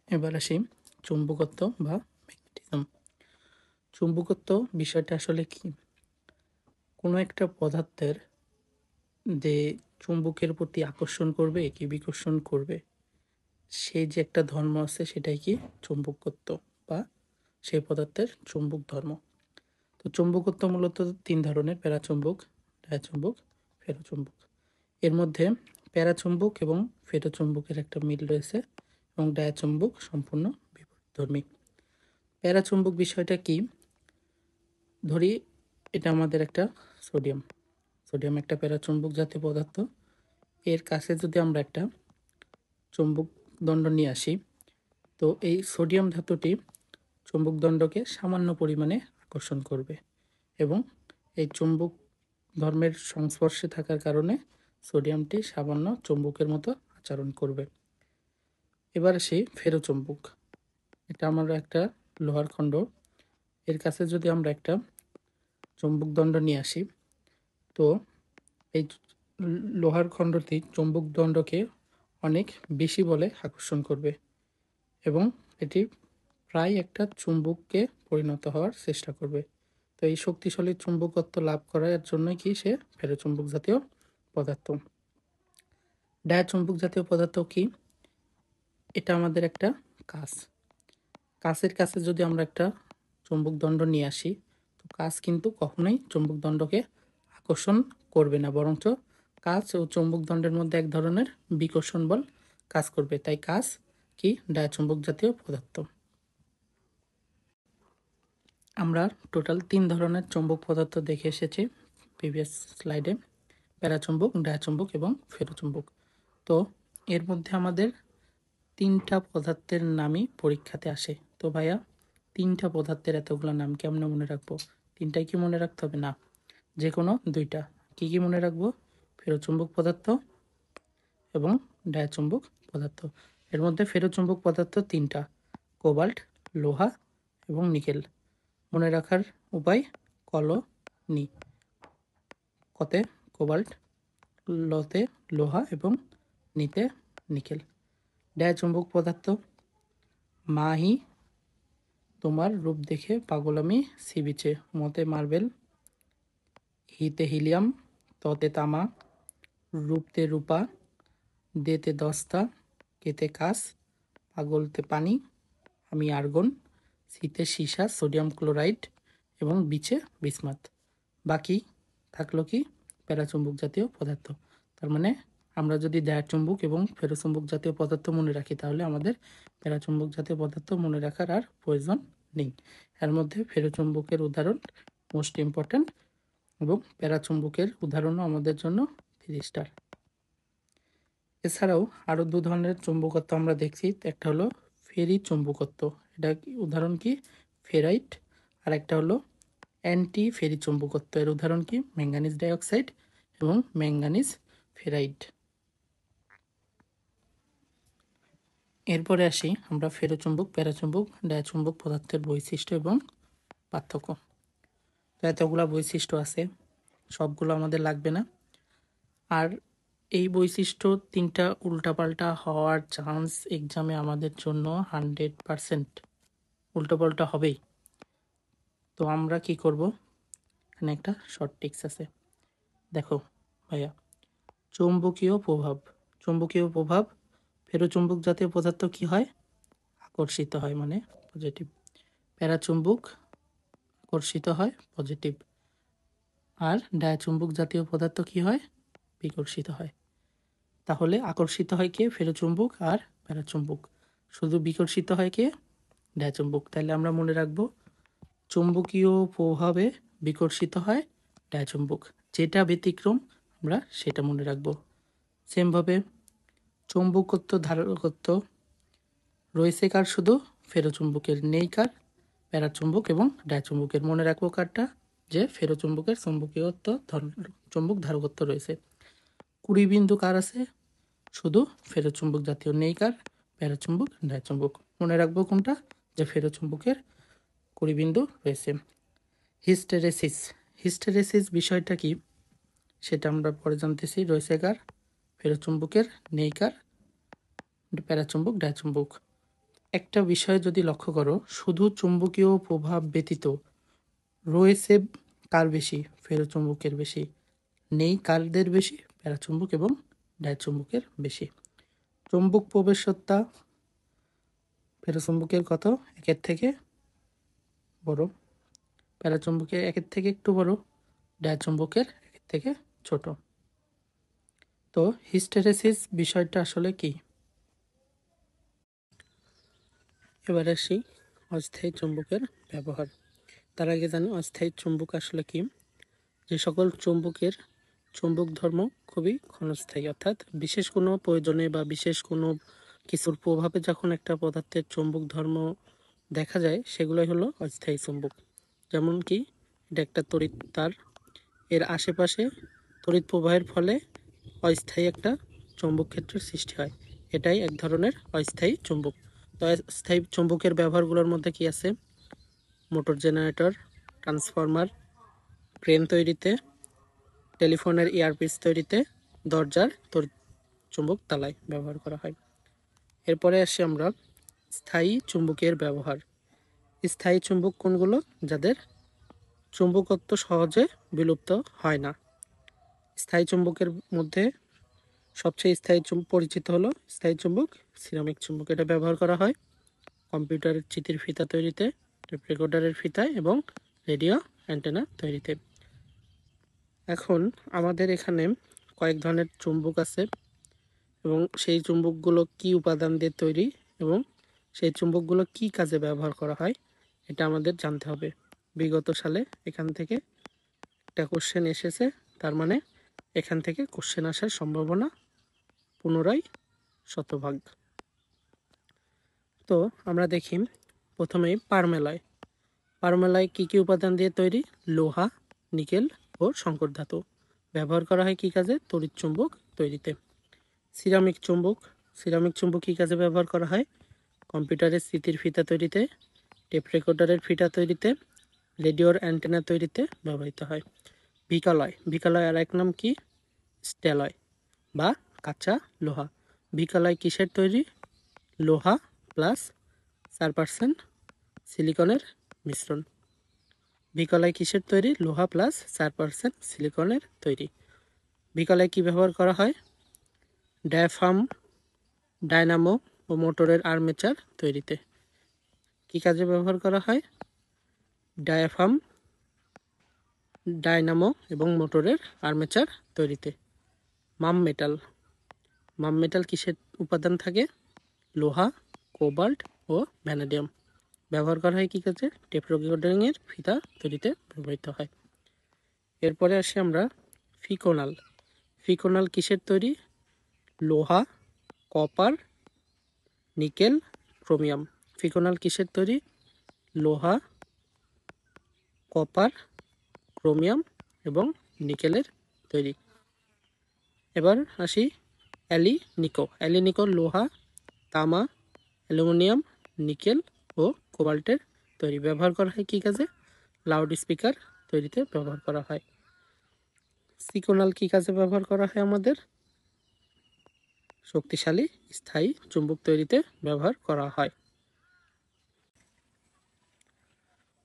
এবার আসি চুম্বকত্ব বা ম্যাগনেটিজম। চুম্বকত্ব বিষয়টা আসলে কি, কোনো একটা পদার্থের যে চুম্বকের প্রতি আকর্ষণ করবে কি বিকর্ষণ করবে, সেই যে একটা ধর্ম আছে সেটাই কি চুম্বকত্ব বা সেই পদার্থের চুম্বক ধর্ম। তো চুম্বকত্ব মূলত 3 ধরনের, প্যারাচুম্বক, ডায়াচুম্বক, ফেরোচুম্বক। এর মধ্যে প্যারাচুম্বক এবং ফেরোচুম্বকের একটা মিল রয়েছে এবং ডায়াচুম্বক সম্পূর্ণ বিপরীতধর্মী। প্যারাচুম্বক বিষয়টা কি, ধরি এটা আমাদের একটা সোডিয়াম, সোডিয়াম একটা প্যারাচুম্বক জাতীয় পদার্থ। এর কাছে যদি আমরা একটা চুম্বক দণ্ড নিয়ে আসি, তো এই সোডিয়াম ধাতুটি চুম্বক দণ্ডকে সামান্য পরিমাণে আকর্ষণ করবে এবং এই চুম্বক ধর্মের সংস্পর্শে থাকার কারণে সোডিয়ামটি সামান্য চুম্বকের মতো আচরণ করবে। এবার আসি ফেরোচুম্বক। এটা আমরা একটা লোহার খণ্ড, এর কাছে যদি আমরা একটা চুম্বক দণ্ড নিয়ে আসি, তো এই লোহার খণ্ডটি চুম্বক দণ্ডকে অনেক বেশি বলে আকর্ষণ করবে এবং এটি প্রায় একটা চুম্বককে পরিণত হওয়ার চেষ্টা করবে। তো এই শক্তিশালী চুম্বকত্ব লাভ করার জন্যই কি সে ফেরোচুম্বক জাতীয় পদার্থ। ডায়াচুম্বক জাতীয় পদার্থ কি, এটা আমাদের একটা কাঁচ, কাঁচের কাছে যদি আমরা একটা চুম্বক দণ্ড নিয়ে আসি, তো কাঁচ কিন্তু কখনোই চুম্বক দণ্ডকে আকর্ষণ করবে না, বরঞ্চ কাঁচ ও চুম্বক দণ্ডের মধ্যে এক ধরনের বিকর্ষণ বল কাজ করবে। তাই কাঁচ কি ডায়াচুম্বক জাতীয় পদার্থ। আমরা টোটাল 3 ধরনের চৌম্বক পদার্থ দেখে এসেছি প্রিভিয়াস স্লাইডে, প্যারাচুম্বক, ডায়াচুম্বক এবং ফেরোচুম্বক। তো এর মধ্যে আমাদের 3টা পদার্থের নামই পরীক্ষাতে আসে। তো ভাইয়া 3টা পদার্থের এতগুলো নাম কেমন মনে রাখবো, 3টাই কি মনে রাখতে হবে না, যে কোনো 2টা। কি কি মনে রাখবো, ফেরোচুম্বক পদার্থ এবং ডায়াচুম্বক পদার্থ। এর মধ্যে ফেরোচুম্বক পদার্থ 3টা, কোবাল্ট, লোহা এবং নিকেল। মনে রাখার উপায়, কল নি, কতে কোবাল্ট, লতে লোহা এবং নিতে নিকেল। ডায়াচুম্বক পদার্থ, মাহি তোমার রূপ দেখে পাগল আমি সি বিচে, মতে মার্বেল, হিতে হিলিয়াম, ততে তামা, রূপতে রূপা, দেতে দস্তা, কেতে কাঁচ, পাগলতে পানি, আমি আর্গন, সিতে সীসা, সোডিয়াম ক্লোরাইড এবং বিচে বিসমাথ। বাকি থাকলো কি প্যারাচুম্বক জাতীয় পদার্থ। তার মানে আমরা যদি ডায়াচুম্বক এবং ফেরোচুম্বক জাতীয় পদার্থ মনে রাখি, তাহলে আমাদের প্যারাচুম্বক জাতীয় পদার্থ মনে রাখার আর প্রয়োজন নেই। এর মধ্যে ফেরোচুম্বকের উদাহরণ মোস্ট ইম্পর্ট্যান্ট এবং প্যারাচুম্বকের উদাহরণও আমাদের জন্য 3 স্টার। এছাড়াও আরও 2 ধরনের চুম্বকত্ব আমরা দেখছি, একটা হলো ফেরি চুম্বকত্ব, এটা উদাহরণ কি ফেরাইট, আর একটা হলো অ্যান্টি ফেরি চুম্বকত্ব, এর উদাহরণ কি ম্যাঙ্গানিজ ডাইঅক্সাইড এবং ম্যাঙ্গানিজ ফেরাইট। এরপরে আসি আমরা ফেরোচুম্বক, প্যারাচুম্বক, ডায়াচুম্বক পদার্থের বৈশিষ্ট্য এবং পার্থক্য। তো এতগুলো বৈশিষ্ট্য আছে, সবগুলো আমাদের লাগবে না। আর এই বৈশিষ্ট্য তিনটা উল্টাপাল্টা হওয়ার চান্স এক্সামে আমাদের জন্য 100% উল্টোপাল্টা হবেই। তো আমরা কি করব, এখানে একটা শর্ট টিক্স আছে। দেখো ভাইয়া, চৌম্বকীয় প্রভাব ফেরোচুম্বক জাতীয় পদার্থ কি হয়, আকর্ষিত হয়, মানে পজিটিভ। প্যারাচুম্বক আকর্ষিত হয়, পজিটিভ। আর ডায়াচুম্বক জাতীয় পদার্থ কি হয়, বিকর্ষিত হয়। তাহলে আকর্ষিত হয় কে, ফেরোচুম্বক আর প্যারাচুম্বক। শুধু বিকর্ষিত হয় কে, ডায়াচুম্বক। তাহলে আমরা মনে রাখবো চুম্বকীয় প্রভাবে বিকর্ষিত হয় ডায়াচুম্বক, যেটা ব্যতিক্রম আমরা সেটা মনে রাখবো। সেমভাবে চৌম্বকত্ব ধারকত্ব রয়েছে কার, শুধু ফেরোচুম্বকের, নেই কার, প্যারাচুম্বক এবং ডায়াচুম্বকের। মনে রাখবো কারটা, যে ফেরোচুম্বকের চৌম্বকীয়ত্ব চৌম্বক ধারকত্ব রয়েছে। 20 বিন্দু কার আছে, শুধু ফেরোচুম্বক জাতীয়, নেই কার, প্যারাচুম্বক, ডায়াচুম্বক। মনে রাখবো কোনটা, যে ফেরোচুম্বকের 20 বিন্দু রয়েছে। হিস্টেরেসিস বিষয়টা কি সেটা আমরা পরে জানতেছি। রয়েছে কার, ফেরোচুম্বকের, নেই কার, প্যারাচুম্বক, ডায়াচুম্বক। একটা বিষয় যদি লক্ষ্য করো, শুধু চুম্বকীয় প্রভাব ব্যতীত রয়েছে কার বেশি, ফেরোচুম্বকের বেশি, নেই কারদের বেশি, প্যারাচুম্বক এবং ডায়াচুম্বকের বেশি। চুম্বক প্রবেশকতা ফেরোচুম্বকের কত, 1-এর থেকে বড়, প্যারাচুম্বকের 1-এর থেকে একটু বড়, ডায়াচুম্বকের 1-এর থেকে ছোট। তো হিস্টেরেসিস বিষয়টা আসলে কি, এবার আসি অস্থায়ী চুম্বকের ব্যবহার। তার আগে জানি অস্থায়ী চুম্বক আসলে কি। যে সকল চুম্বকের চুম্বক ধর্ম খুবই ক্ষণস্থায়ী, অর্থাৎ বিশেষ কোনো প্রয়োজনে বা বিশেষ কোনো কিছুর প্রভাবে যখন একটা পদার্থের চুম্বক ধর্ম দেখা যায়, সেগুলোই হলো অস্থায়ী চুম্বক। যেমন কি, এটা একটা তড়িৎ তার, এর আশেপাশে তড়িৎ প্রবাহের ফলে অস্থায়ী একটা চৌম্বক ক্ষেত্রের সৃষ্টি হয়, এটাই এক ধরনের অস্থায়ী চুম্বক। তো অস্থায়ী চুম্বকের ব্যবহারগুলোর মধ্যে কি আছে, মোটর জেনারেটর, ট্রান্সফরমার, ক্রেন তৈরিতে, টেলিফোনের ইয়ারপিস তৈরিতে, দরজার চুম্বক তালায় ব্যবহার করা হয়। এরপরে আসি আমরা স্থায়ী চুম্বকের ব্যবহার। স্থায়ী চুম্বক কোনগুলো, যাদের চুম্বকত্ব সহজে বিলুপ্ত হয় না। স্থায়ী চুম্বকের মধ্যে সবচেয়ে পরিচিত হলো স্থায়ী চুম্বক সিরামিক চুম্বক। এটা ব্যবহার করা হয় কম্পিউটারের চিঠির ফিতা তৈরিতে, টেপ রেকর্ডারের ফিতায় এবং রেডিও অ্যান্টেনা তৈরিতে। এখন আমাদের এখানে কয়েক ধরনের চুম্বক আছে এবং সেই চুম্বকগুলো কি উপাদান দিয়ে তৈরি এবং সেই চুম্বকগুলো কি কাজে ব্যবহার করা হয়, এটা আমাদের জানতে হবে। বিগত সালে এখান থেকে একটা কোশ্চেন এসেছে, তার মানে এখান থেকে কোশ্চেন আসার সম্ভাবনা পুনরায় শতভাগ। তো আমরা দেখি প্রথমেই পারম্যালয় কি কি উপাদান দিয়ে তৈরি, লোহা, নিকেল ও সংকর ধাতু। ব্যবহার করা হয় কি কাজে, তড়িৎ চুম্বক তৈরিতে। সিরামিক চুম্বক কি কাজে ব্যবহার করা হয়, কম্পিউটারের স্মৃতির ফিতা তৈরিতে, টেপ রেকর্ডারের ফিতা তৈরিতে, রেডিওর অ্যান্টেনা তৈরিতে ব্যবহৃত হয়। ভিকালয় আর এক নাম কি, স্টেলয় বা কাঁচা লোহা। ভিকালয় কিসের তৈরি, লোহা প্লাস 4% সিলিকনের মিশ্রণ। ভিকালয় কিসের তৈরি, লোহা প্লাস 4% সিলিকনের তৈরি। ভিকালয় কি ব্যবহার করা হয়, ডায়াফ্রাম, ডায়নামো ও মোটরের আর্মেচার তৈরিতে। কি কাজে ব্যবহার করা হয়, ডায়াফ্রাম, ডায়নামো এবং মোটরের আর্মেচার তৈরিতে। মাম মেটাল কিসের উপাদান থাকে, লোহা, কোবাল্ট ও ভ্যানাডিয়াম। ব্যবহার করা হয় কি কাজে, টেপ রেকর্ডিংয়ের ফিতা তৈরিতে ব্যবহৃত হয়। এরপরে আসি আমরা ফিকোনাল কিসের তৈরি, লোহা, কপার, নিকেল, ক্রোমিয়াম। ফিকোনাল কিসের তৈরি, লোহা, কপার, ক্রোমিয়াম এবং নিকেলের তৈরি। এবার আসি অ্যালিনিকো লোহা, তামা, অ্যালুমিনিয়াম, নিকেল ও কোবাল্টের তৈরি। ব্যবহার করা হয় কী কাজে? লাউড স্পিকার তৈরিতে ব্যবহার করা হয়। সিকোনাল কী কাজে ব্যবহার করা হয় আমাদের? শক্তিশালী স্থায়ী চুম্বক তৈরিতে ব্যবহার করা হয়।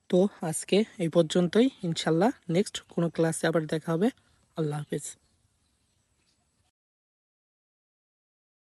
তো আজকে এই পর্যন্তই। ইনশাল্লাহ নেক্সট কোনো ক্লাসে আবার দেখা হবে। আল্লাহ হাফেজ।